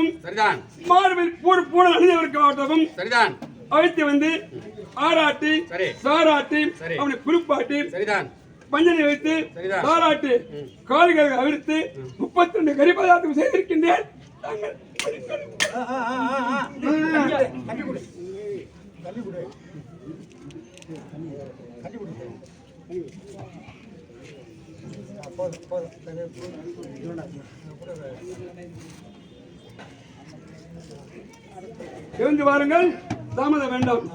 காட்டவும் சரிதான். மார்பில் பூணல் அணிந்தவருக்கு காட்டவும் சரிதான். அழைத்து வந்து ஆராட்டி சாராட்டி அவனை குளிப்பாட்டி சரிதான். பஞ்சனை வைத்து தாராட்டி கால்களை அவிழ்த்து 32 கரிபதார்த்தம் செய்திருக்கின்றேன். எழுந்து வாருங்கள், தாமதம் வேண்டாம்.